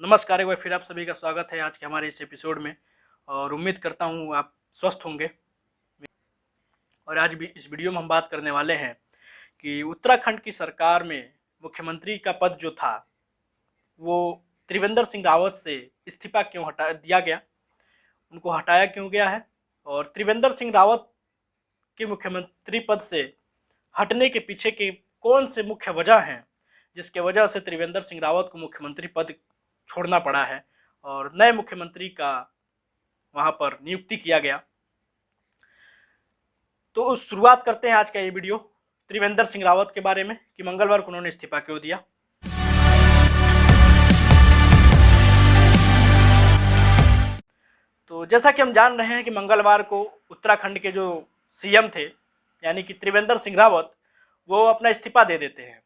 नमस्कार, एक बार फिर आप सभी का स्वागत है आज के हमारे इस एपिसोड में। और उम्मीद करता हूँ आप स्वस्थ होंगे। और आज भी इस वीडियो में हम बात करने वाले हैं कि उत्तराखंड की सरकार में मुख्यमंत्री का पद जो था वो त्रिवेंद्र सिंह रावत से इस्तीफा क्यों हटा दिया गया, उनको हटाया क्यों गया है, और त्रिवेंद्र सिंह रावत के मुख्यमंत्री पद से हटने के पीछे के कौन से मुख्य वजह हैं जिसके वजह से त्रिवेंद्र सिंह रावत को मुख्यमंत्री पद छोड़ना पड़ा है और नए मुख्यमंत्री का वहां पर नियुक्ति किया गया। तो शुरुआत करते हैं आज का ये वीडियो त्रिवेंद्र सिंह रावत के बारे में कि मंगलवार को उन्होंने इस्तीफा क्यों दिया। तो जैसा कि हम जान रहे हैं कि मंगलवार को उत्तराखंड के जो सीएम थे यानी कि त्रिवेंद्र सिंह रावत वो अपना इस्तीफा दे देते हैं।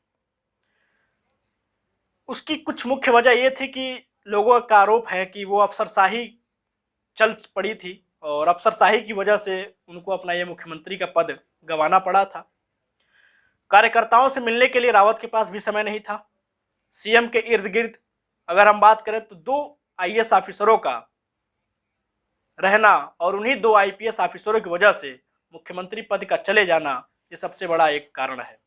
उसकी कुछ मुख्य वजह ये थी कि लोगों का आरोप है कि वो अफसरशाही चल पड़ी थी और अफसरशाही की वजह से उनको अपना ये मुख्यमंत्री का पद गंवाना पड़ा था। कार्यकर्ताओं से मिलने के लिए रावत के पास भी समय नहीं था। सीएम के इर्द गिर्द अगर हम बात करें तो 2 आईएएस ऑफिसरों का रहना और उन्हीं 2 आईपीएस ऑफिसरों की वजह से मुख्यमंत्री पद का चले जाना ये सबसे बड़ा एक कारण है।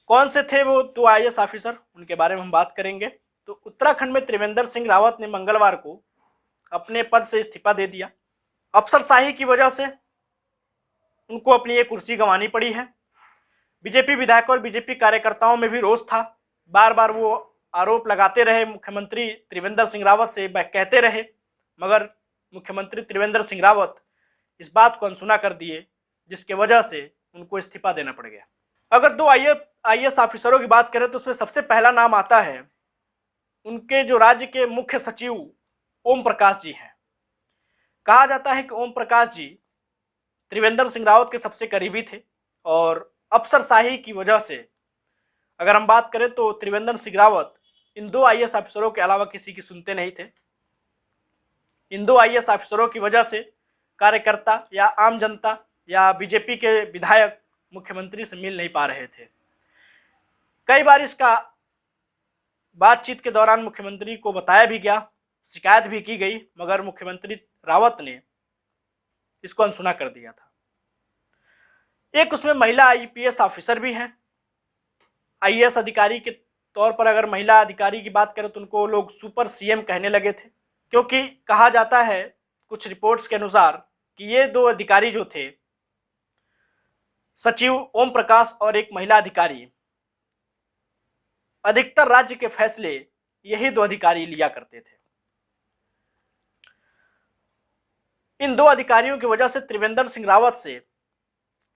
कौन से थे वो 2 आईएएस ऑफिसर, उनके बारे में हम बात करेंगे। तो उत्तराखंड में त्रिवेंद्र सिंह रावत ने मंगलवार को अपने पद से इस्तीफा दे दिया। अफसरशाही की वजह से उनको अपनी ये कुर्सी गंवानी पड़ी है। बीजेपी विधायकों और बीजेपी कार्यकर्ताओं में भी रोष था। बार बार वो आरोप लगाते रहे, मुख्यमंत्री त्रिवेंद्र सिंह रावत से कहते रहे, मगर मुख्यमंत्री त्रिवेंद्र सिंह रावत इस बात को अनसुना कर दिए जिसके वजह से उनको इस्तीफा देना पड़ गया। अगर 2 आईएएस ऑफिसरों की बात करें तो उसमें सबसे पहला नाम आता है उनके जो राज्य के मुख्य सचिव ओम प्रकाश जी हैं। कहा जाता है कि ओम प्रकाश जी त्रिवेंद्र सिंह रावत के सबसे करीबी थे और अफसरशाही की वजह से अगर हम बात करें तो त्रिवेंद्र सिंह रावत इन 2 आईएएस ऑफिसरों के अलावा किसी की सुनते नहीं थे। इन 2 आईएएस ऑफिसरों की वजह से कार्यकर्ता या आम जनता या बीजेपी के विधायक मुख्यमंत्री से मिल नहीं पा रहे थे। कई बार इसका बातचीत के दौरान मुख्यमंत्री को बताया भी गया, शिकायत भी की गई, मगर मुख्यमंत्री रावत ने इसको अनसुना कर दिया था। एक उसमें महिला आईपीएस ऑफिसर भी हैं। आईएएस अधिकारी के तौर पर अगर महिला अधिकारी की बात करें तो उनको लोग सुपर सीएम कहने लगे थे, क्योंकि कहा जाता है कुछ रिपोर्ट्स के अनुसार कि ये 2 अधिकारी जो थे, सचिव ओम प्रकाश और एक महिला अधिकारी, अधिकतर राज्य के फैसले यही 2 अधिकारी लिया करते थे। इन 2 अधिकारियों की वजह से त्रिवेंद्र सिंह रावत से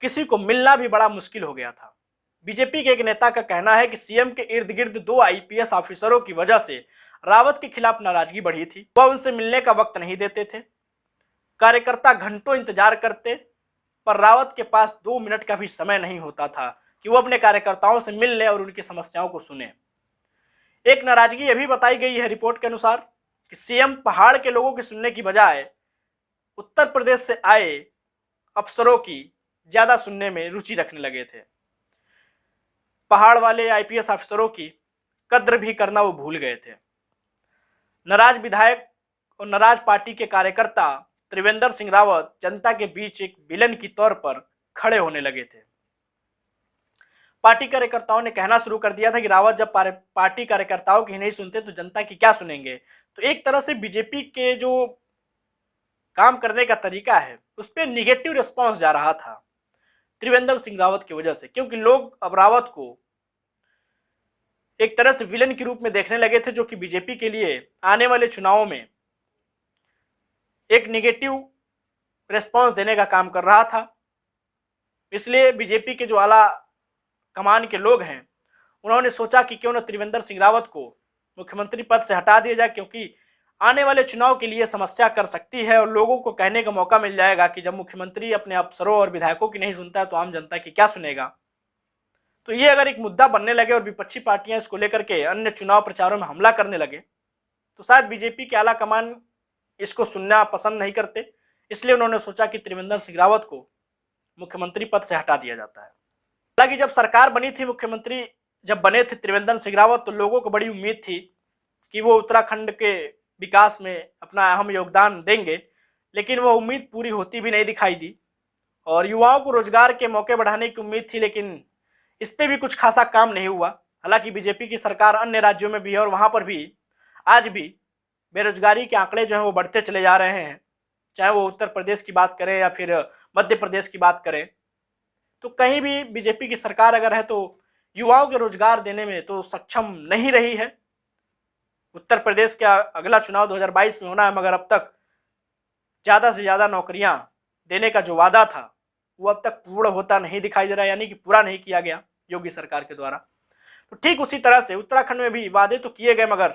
किसी को मिलना भी बड़ा मुश्किल हो गया था। बीजेपी के एक नेता का कहना है कि सीएम के इर्द गिर्द 2 आईपीएस ऑफिसरों की वजह से रावत के खिलाफ नाराजगी बढ़ी थी। वह उनसे मिलने का वक्त नहीं देते थे। कार्यकर्ता घंटों इंतजार करते पर रावत के पास 2 मिनट का भी समय नहीं होता था कि वो अपने कार्यकर्ताओं से मिल ले और उनकी समस्याओं को सुने। एक नाराजगी यह भी बताई गई है रिपोर्ट के अनुसार कि सीएम पहाड़ के लोगों की सुनने की बजाय उत्तर प्रदेश से आए अफसरों की ज्यादा सुनने में रुचि रखने लगे थे। पहाड़ वाले आईपीएस अफसरों की कद्र भी करना वो भूल गए थे। नाराज विधायक और नाराज पार्टी के कार्यकर्ता त्रिवेंद्र सिंह रावत जनता के बीच एक विलन की तौर पर खड़े होने लगे थे। पार्टी कार्यकर्ताओं ने कहना शुरू कर दिया था कि रावत जब पार्टी कार्यकर्ताओं की नहीं सुनते तो जनता की क्या सुनेंगे। तो एक तरह से बीजेपी के जो काम करने का तरीका है उस पर निगेटिव रिस्पॉन्स जा रहा था त्रिवेंद्र सिंह रावत की वजह से, क्योंकि लोग अब रावत को एक तरह से विलन के रूप में देखने लगे थे, जो कि बीजेपी के लिए आने वाले चुनावों में एक निगेटिव रिस्पॉन्स देने का काम कर रहा था। इसलिए बीजेपी के जो आला कमान के लोग हैं उन्होंने सोचा कि क्यों न त्रिवेंद्र सिंह रावत को मुख्यमंत्री पद से हटा दिया जाए, क्योंकि आने वाले चुनाव के लिए समस्या कर सकती है और लोगों को कहने का मौका मिल जाएगा कि जब मुख्यमंत्री अपने अफसरों और विधायकों की नहीं सुनता है तो आम जनता की क्या सुनेगा। तो ये अगर एक मुद्दा बनने लगे और विपक्षी पार्टियां इसको लेकर के अन्य चुनाव प्रचारों में हमला करने लगे तो शायद बीजेपी के आला कमान इसको सुनना पसंद नहीं करते। इसलिए उन्होंने सोचा कि त्रिवेंद्र सिंह रावत को मुख्यमंत्री पद से हटा दिया जाता है। हालांकि जब सरकार बनी थी, मुख्यमंत्री जब बने थे त्रिवेंद्र सिंह रावत, तो लोगों को बड़ी उम्मीद थी कि वो उत्तराखंड के विकास में अपना अहम योगदान देंगे, लेकिन वो उम्मीद पूरी होती भी नहीं दिखाई दी। और युवाओं को रोजगार के मौके बढ़ाने की उम्मीद थी, लेकिन इस पे भी कुछ खासा काम नहीं हुआ। हालांकि बीजेपी की सरकार अन्य राज्यों में भी है और वहां पर भी आज भी बेरोजगारी के आंकड़े जो हैं वो बढ़ते चले जा रहे हैं। चाहे वो उत्तर प्रदेश की बात करें या फिर मध्य प्रदेश की बात करें, तो कहीं भी बीजेपी की सरकार अगर है तो युवाओं के रोजगार देने में तो सक्षम नहीं रही है। उत्तर प्रदेश का अगला चुनाव 2022 में होना है, मगर अब तक ज्यादा से ज्यादा नौकरियां देने का जो वादा था वो अब तक पूर्ण होता नहीं दिखाई दे रहा, यानी कि पूरा नहीं किया गया योगी सरकार के द्वारा। तो ठीक उसी तरह से उत्तराखंड में भी वादे तो किए गए, मगर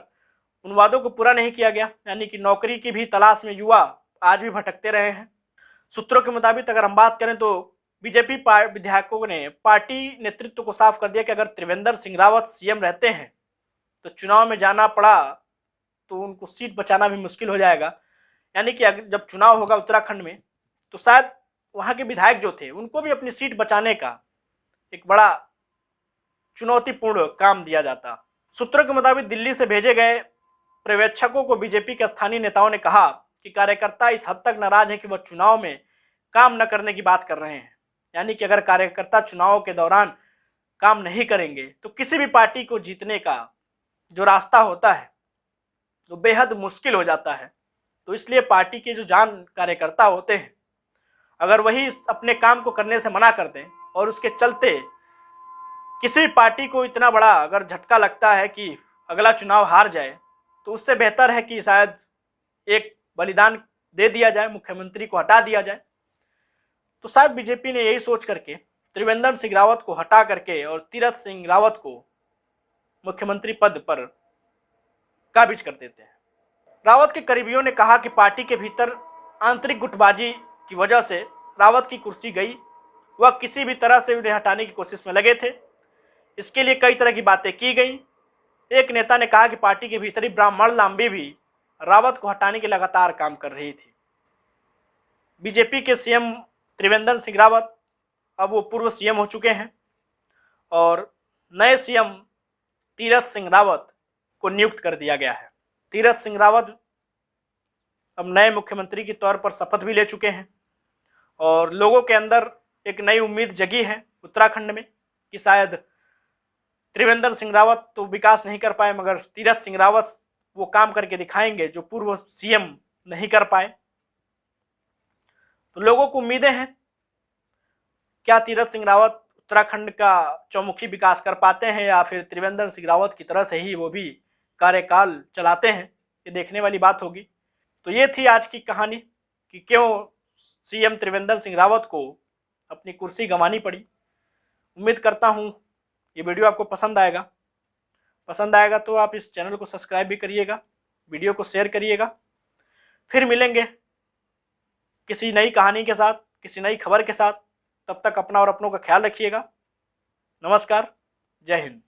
उन वादों को पूरा नहीं किया गया, यानी कि नौकरी की भी तलाश में युवा आज भी भटकते रहे हैं। सूत्रों के मुताबिक अगर हम बात करें तो बीजेपी विधायकों ने पार्टी नेतृत्व को साफ कर दिया कि अगर त्रिवेंद्र सिंह रावत सीएम रहते हैं तो चुनाव में जाना पड़ा तो उनको सीट बचाना भी मुश्किल हो जाएगा। यानी कि जब चुनाव होगा उत्तराखंड में तो शायद वहां के विधायक जो थे उनको भी अपनी सीट बचाने का एक बड़ा चुनौतीपूर्ण काम दिया जाता। सूत्रों के मुताबिक दिल्ली से भेजे गए पर्यवेक्षकों को बीजेपी के स्थानीय नेताओं ने कहा कि कार्यकर्ता इस हद तक नाराज हैं कि वह चुनाव में काम न करने की बात कर रहे हैं। यानी कि अगर कार्यकर्ता चुनाव के दौरान काम नहीं करेंगे तो किसी भी पार्टी को जीतने का जो रास्ता होता है वो बेहद मुश्किल हो जाता है। तो इसलिए पार्टी के जो जान कार्यकर्ता होते हैं अगर वही अपने काम को करने से मना कर दें और उसके चलते किसी भी पार्टी को इतना बड़ा अगर झटका लगता है कि अगला चुनाव हार जाए, तो उससे बेहतर है कि शायद एक बलिदान दे दिया जाए, मुख्यमंत्री को हटा दिया जाए। तो शायद बीजेपी ने यही सोच करके त्रिवेंद्र सिंह रावत को हटा करके और तीरथ सिंह रावत को मुख्यमंत्री पद पर काबिज कर देते हैं। रावत के करीबियों ने कहा कि पार्टी के भीतर आंतरिक गुटबाजी की वजह से रावत की कुर्सी गई, वह किसी भी तरह से उन्हें हटाने की कोशिश में लगे थे। इसके लिए कई तरह की बातें की गई। एक नेता ने कहा कि पार्टी के भीतर ही ब्राह्मण लांबी भी रावत को हटाने के लगातार काम कर रही थी। बीजेपी के सीएम त्रिवेंद्र सिंह रावत अब वो पूर्व सीएम हो चुके हैं और नए सीएम तीरथ सिंह रावत को नियुक्त कर दिया गया है। तीरथ सिंह रावत अब नए मुख्यमंत्री के तौर पर शपथ भी ले चुके हैं और लोगों के अंदर एक नई उम्मीद जगी है उत्तराखंड में कि शायद त्रिवेंद्र सिंह रावत तो विकास नहीं कर पाए, मगर तीरथ सिंह रावत वो काम करके दिखाएंगे जो पूर्व सीएम नहीं कर पाए। तो लोगों को उम्मीदें हैं, क्या तीरथ सिंह रावत उत्तराखंड का चौमुखी विकास कर पाते हैं या फिर त्रिवेंद्र सिंह रावत की तरह से ही वो भी कार्यकाल चलाते हैं, ये देखने वाली बात होगी। तो ये थी आज की कहानी कि क्यों सीएम त्रिवेंद्र सिंह रावत को अपनी कुर्सी गंवानी पड़ी। उम्मीद करता हूँ ये वीडियो आपको पसंद आएगा तो आप इस चैनल को सब्सक्राइब भी करिएगा, वीडियो को शेयर करिएगा। फिर मिलेंगे किसी नई कहानी के साथ, किसी नई खबर के साथ। तब तक अपना और अपनों का ख्याल रखिएगा। नमस्कार, जय हिंद।